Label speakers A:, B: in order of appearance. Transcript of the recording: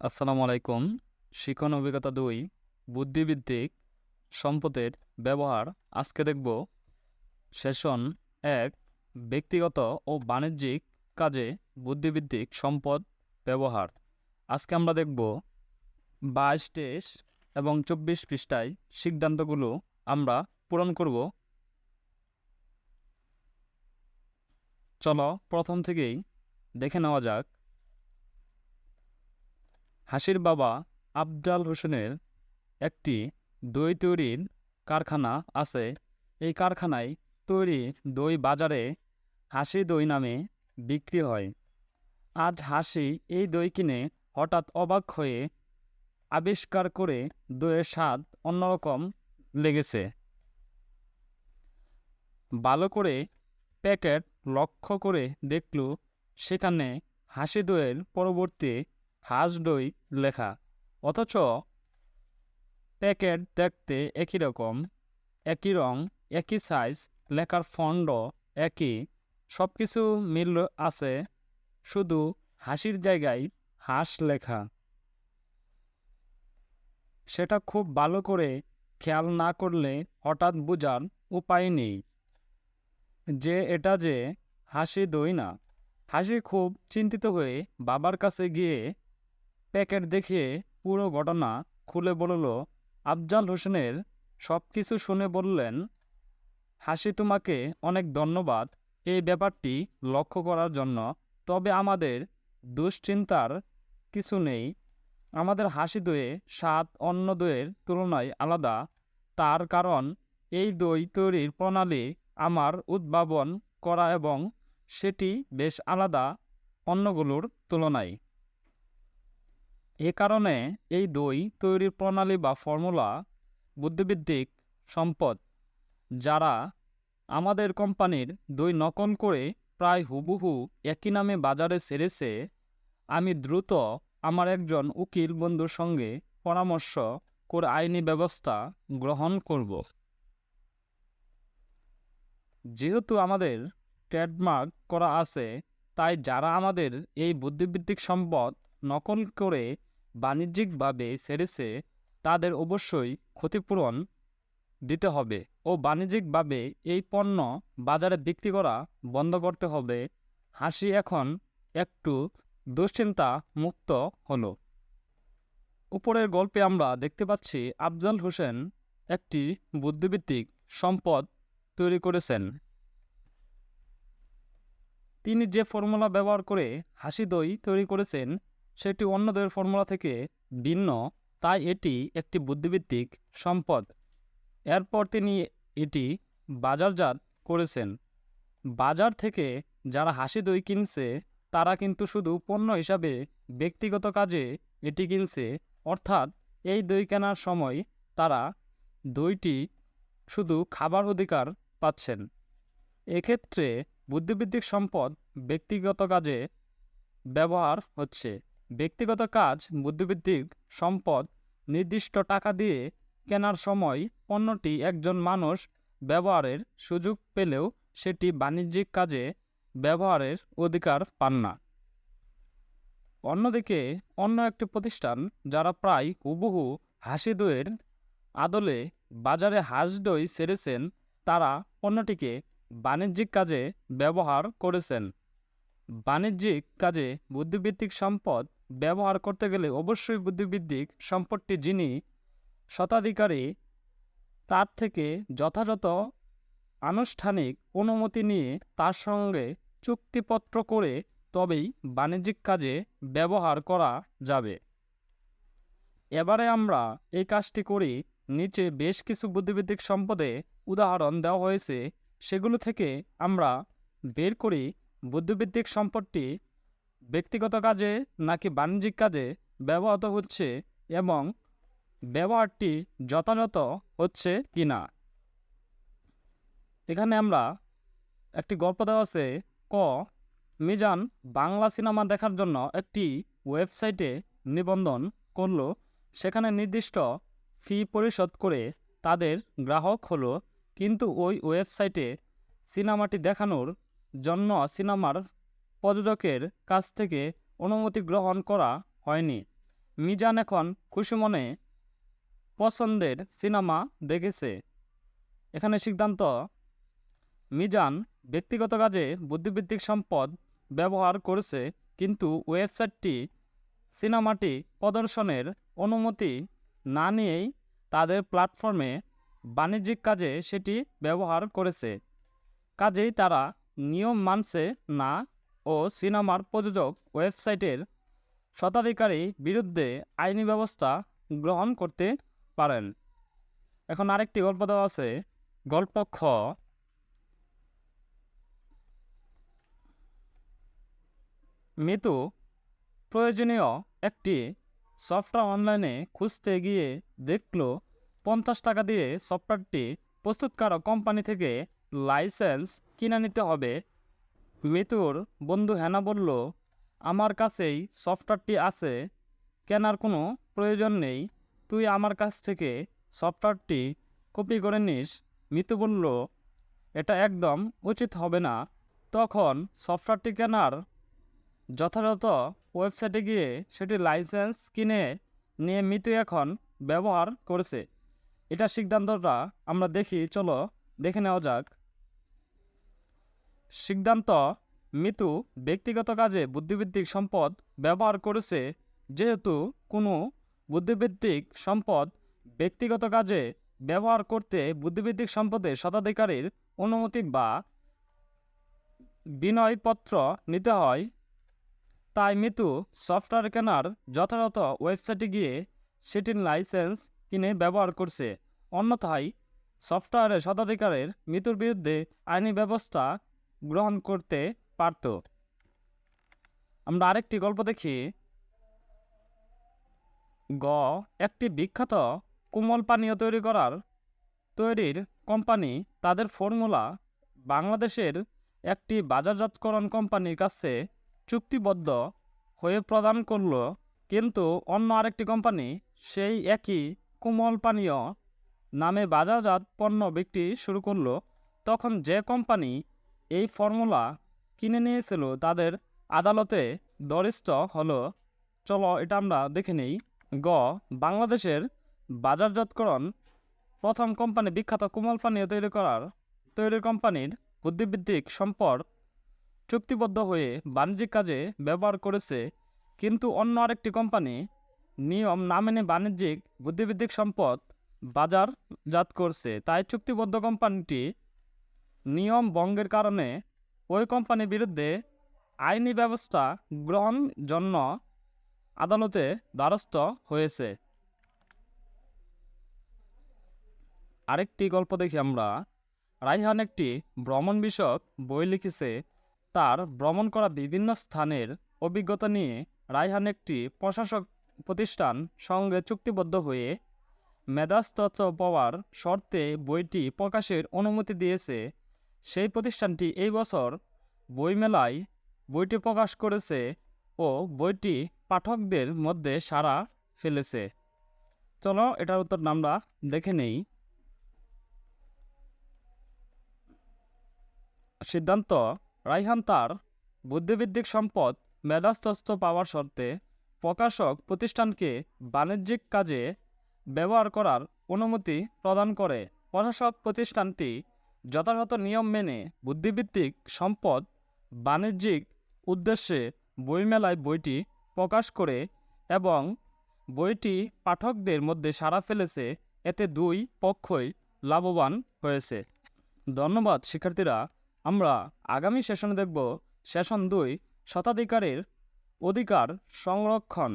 A: আসসালামু আলাইকুম। শিখন অভিজ্ঞতা ২ বুদ্ধিবৃত্তিক সম্পদের ব্যবহার। আজকে দেখব সেশন ১ ব্যক্তিগত ও বাণিজ্যিক কাজে বুদ্ধিবৃত্তিক সম্পদ ব্যবহার। আজকে আমরা দেখব ২২, ২৩ এবং ২৪ পৃষ্ঠায় সিদ্ধান্তগুলো আমরা পূরণ করব। চলো প্রথম থেকেই দেখে নেওয়া যাক। হাসির বাবা আফজাল হোসেনের একটি দই তৈরির কারখানা আছে। এই কারখানায় তৈরি দই বাজারে হাসি দই নামে বিক্রি হয়। আজ হাসি এই দই কিনে হঠাৎ অবাক হয়ে আবিষ্কার করে দইয়ের স্বাদ অন্যরকম লেগেছে। ভালো করে প্যাকেট লক্ষ্য করে দেখল সেখানে হাসি দইয়ের পরবর্তী হাঁস দই লেখা, অথচ প্যাকেট দেখতে একই রকম, একই রং, একই সাইজ, লেখার ফন্টও একই, সব কিছু মিল আছে, শুধু হাসির জায়গায় হাঁস লেখা। সেটা খুব ভালো করে খেয়াল না করলে হঠাৎ বোঝার উপায় নেই যে এটা যে হাসি দই না। হাসি খুব চিন্তিত হয়ে বাবার কাছে গিয়ে প্যাকেট দেখিয়ে পুরো ঘটনা খুলে বলল। আফজাল হোসেনের সব কিছু শুনে বললেন, হাসি তোমাকে অনেক ধন্যবাদ এই ব্যাপারটি লক্ষ্য করার জন্য। তবে আমাদের দুশ্চিন্তার কিছু নেই। আমাদের হাসি দইয়ে স্বাদ অন্য দইয়ের তুলনায় আলাদা। তার কারণ এই দই তৈরির প্রণালী আমার উদ্ভাবন করা এবং সেটি বেশ আলাদা অন্যগুলোর তুলনায়। এ কারণে এই দই তৈরির প্রণালী বা ফর্মুলা বুদ্ধিবৃত্তিক সম্পদ। যারা আমাদের কোম্পানির দই নকল করে প্রায় হুবহু একই নামে বাজারে ছেড়েছে, আমি দ্রুত আমার একজন উকিল বন্ধুর সঙ্গে পরামর্শ করে আইনি ব্যবস্থা গ্রহণ করব। যেহেতু আমাদের ট্রেডমার্ক করা আছে, তাই যারা আমাদের এই বুদ্ধিবৃত্তিক সম্পদ নকল করে বাণিজ্যিকভাবে ছেড়েছে তাদের অবশ্যই ক্ষতিপূরণ দিতে হবে ও বাণিজ্যিকভাবে এই পণ্য বাজারে বিক্রি করা বন্ধ করতে হবে। হাসি এখন একটু দুশ্চিন্তা মুক্ত হলো। উপরের গল্পে আমরা দেখতে পাচ্ছি আফজাল হোসেন একটি বুদ্ধিবৃত্তিক সম্পদ তৈরি করেছেন। তিনি যে ফর্মুলা ব্যবহার করে হাসি দই তৈরি করেছেন সেটি অন্য দইয়ের ফর্মুলা থেকে ভিন্ন, তাই এটি একটি বুদ্ধিবৃত্তিক সম্পদ। এরপর তিনি এটি বাজারজাত করেছেন। বাজার থেকে যারা হাসি দই কিনছে তারা কিন্তু শুধু পণ্য হিসাবে ব্যক্তিগত কাজে এটি কিনছে, অর্থাৎ এই দই কেনার সময় তারা দইটি শুধু খাবার অধিকার পাচ্ছেন। এক্ষেত্রে বুদ্ধিবৃত্তিক সম্পদ ব্যক্তিগত কাজে ব্যবহার হচ্ছে। ব্যক্তিগত কাজ বুদ্ধিবৃত্তিক সম্পদ নির্দিষ্ট টাকা দিয়ে কেনার সময় পণ্যটি একজন মানুষ ব্যবহারের সুযোগ পেলেও সেটি বাণিজ্যিক কাজে ব্যবহারের অধিকার পান না। অন্যদিকে অন্য একটি প্রতিষ্ঠান যারা প্রায় হুবহু হাসি দইয়ের আদলে বাজারে হাঁস দই ছেড়েছেন তারা পণ্যটিকে বাণিজ্যিক কাজে ব্যবহার করেছেন। বাণিজ্যিক কাজে বুদ্ধিবৃত্তিক সম্পদ ব্যবহার করতে গেলে অবশ্যই বুদ্ধিবৃত্তিক সম্পদটি যিনি স্বত্বাধিকারী তার থেকে যথাযথ আনুষ্ঠানিক অনুমতি নিয়ে তার সঙ্গে চুক্তিপত্র করে তবেই বাণিজ্যিক কাজে ব্যবহার করা যাবে। এবারে আমরা এই কাজটি করি। নিচে বেশ কিছু বুদ্ধিবৃত্তিক সম্পদে উদাহরণ দেওয়া হয়েছে, সেগুলো থেকে আমরা বের করি বুদ্ধিবৃত্তিক সম্পদটি ব্যক্তিগত কাজে নাকি বাণিজ্যিক কাজে ব্যবহৃত হচ্ছে এবং ব্যবহারটি যথাযথ হচ্ছে কিনা। এখানে আমরা একটি গল্প দেওয়া আছে। ক, মিজান বাংলা সিনেমা দেখার জন্য একটি ওয়েবসাইটে নিবন্ধন করলো। সেখানে নির্দিষ্ট ফি পরিশোধ করে তাদের গ্রাহক হলো, কিন্তু ওই ওয়েবসাইটে সিনেমাটি দেখানোর জন্য সিনেমার প্রযোজকের কাছ থেকে অনুমতি গ্রহণ করা হয়নি। মিজান এখন খুশি মনে পছন্দের সিনেমা দেখেছে। এখানে সিদ্ধান্ত, মিজান ব্যক্তিগত কাজে বুদ্ধিবৃত্তিক সম্পদ ব্যবহার করেছে, কিন্তু ওয়েবসাইটটি সিনেমাটি প্রদর্শনের অনুমতি না নিয়েই তাদের প্ল্যাটফর্মে বাণিজ্যিক কাজে সেটি ব্যবহার করেছে। কাজেই তারা নিয়ম মানছে না ও সিনেমার প্রযোজক ওয়েবসাইটের স্বত্বাধিকারী বিরুদ্ধে আইনি ব্যবস্থা গ্রহণ করতে পারেন। এখন আরেকটি গল্প দেওয়া আছে। গল্প খ, মিতু প্রয়োজনীয় একটি সফটওয়্যার অনলাইনে খুঁজতে গিয়ে দেখল 50 টাকা দিয়ে সফটওয়্যারটি প্রস্তুতকারক কোম্পানি থেকে লাইসেন্স কিনে নিতে হবে। মিতুর বন্ধু হেনা বলল, আমার কাছেই সফটওয়্যারটি আছে, কেনার কোনো প্রয়োজন নেই, তুই আমার কাছ থেকে সফটওয়্যারটি কপি করে নিস। মিতু বলল, এটা একদম উচিত হবে না। তখন সফটওয়্যারটি কেনার যথাযথ ওয়েবসাইটে গিয়ে সেটি লাইসেন্স কিনে নিয়ে মিতু এখন ব্যবহার করেছে। এটা সিদ্ধান্তটা আমরা দেখি, চলো দেখে নেওয়া যাক। সিদ্ধান্ত, মিতু ব্যক্তিগত কাজে বুদ্ধিবৃত্তিক সম্পদ ব্যবহার করেছে। যেহেতু কোনো বুদ্ধিবৃত্তিক সম্পদ ব্যক্তিগত কাজে ব্যবহার করতে বুদ্ধিবৃত্তিক সম্পদের স্বত্বাধিকারীর অনুমতি বা বিনয়পত্র নিতে হয়, তাই মিতু সফটওয়্যার কেনার যথাযথ ওয়েবসাইটে গিয়ে সেটির লাইসেন্স কিনে ব্যবহার করছে। অন্যথায় সফটওয়্যারের স্বত্বাধিকারের মিতুর বিরুদ্ধে আইনি ব্যবস্থা গ্রহণ করতে পারত। আমরা আরেকটি গল্প দেখি। গ, একটি বিখ্যাত কোমল পানীয় তৈরির কোম্পানি তাদের ফর্মুলা বাংলাদেশের একটি বাজারজাতকরণ কোম্পানির কাছে চুক্তিবদ্ধ হয়ে প্রদান করল, কিন্তু অন্য আরেকটি কোম্পানি সেই একই কোমল পানীয় নামে বাজারজাত পণ্য বিক্রি শুরু করলো। তখন যে কোম্পানি এই ফর্মুলা কিনে নিয়েছিল তাদের আদালতে দ্বারস্থ হলো। চলো এটা আমরা দেখে নিই। গ, বাংলাদেশের বাজারজাতকরণ প্রথম কোম্পানি বিখ্যাত কোমল পানীয় তৈরির কোম্পানির বুদ্ধিবৃত্তিক সম্পদ চুক্তিবদ্ধ হয়ে বাণিজ্যিক কাজে ব্যবহার করেছে, কিন্তু অন্য আরেকটি কোম্পানি নিয়ম না মেনে বাণিজ্যিক বুদ্ধিবৃত্তিক সম্পদ বাজারজাত করছে। তাই চুক্তিবদ্ধ কোম্পানিটি নিয়ম ভঙ্গের কারণে ওই কোম্পানির বিরুদ্ধে আইনি ব্যবস্থা গ্রহণ জন্য আদালতে দ্বারস্থ হয়েছে। আরেকটি গল্প দেখি আমরা। রায়হান একটি ভ্রমণ বিষয়ক বই লিখেছে। তার ভ্রমণ করা বিভিন্ন স্থানের অভিজ্ঞতা নিয়ে রায়হান একটি প্রশাসক প্রতিষ্ঠান সঙ্গে চুক্তিবদ্ধ হয়ে মেধাস্বত্ব পাওয়ার শর্তে বইটি প্রকাশের অনুমতি দিয়েছে। সেই প্রতিষ্ঠানটি এই বছর বইমেলায় বইটি প্রকাশ করেছে ও বইটি পাঠকদের মধ্যে সাড়া ফেলেছে। চলো এটার উত্তর আমরা দেখে নেই। সিদ্ধান্ত, রায়হান তার বুদ্ধিবৃত্তিক সম্পদ মেধাস্বত্ব পাওয়ার শর্তে প্রকাশক প্রতিষ্ঠানকে বাণিজ্যিক কাজে ব্যবহার করার অনুমতি প্রদান করে। প্রকাশক প্রতিষ্ঠানটি যথাযথ নিয়ম মেনে বুদ্ধিবৃত্তিক সম্পদ বাণিজ্যিক উদ্দেশ্যে বইমেলায় বইটি প্রকাশ করে এবং বইটি পাঠকদের মধ্যে সাড়া ফেলেছে। এতে দুই পক্ষই লাভবান হয়েছে। ধন্যবাদ শিক্ষার্থীরা। আমরা আগামী সেশনে দেখব সেশন 2, স্বত্বাধিকারের অধিকার সংরক্ষণ।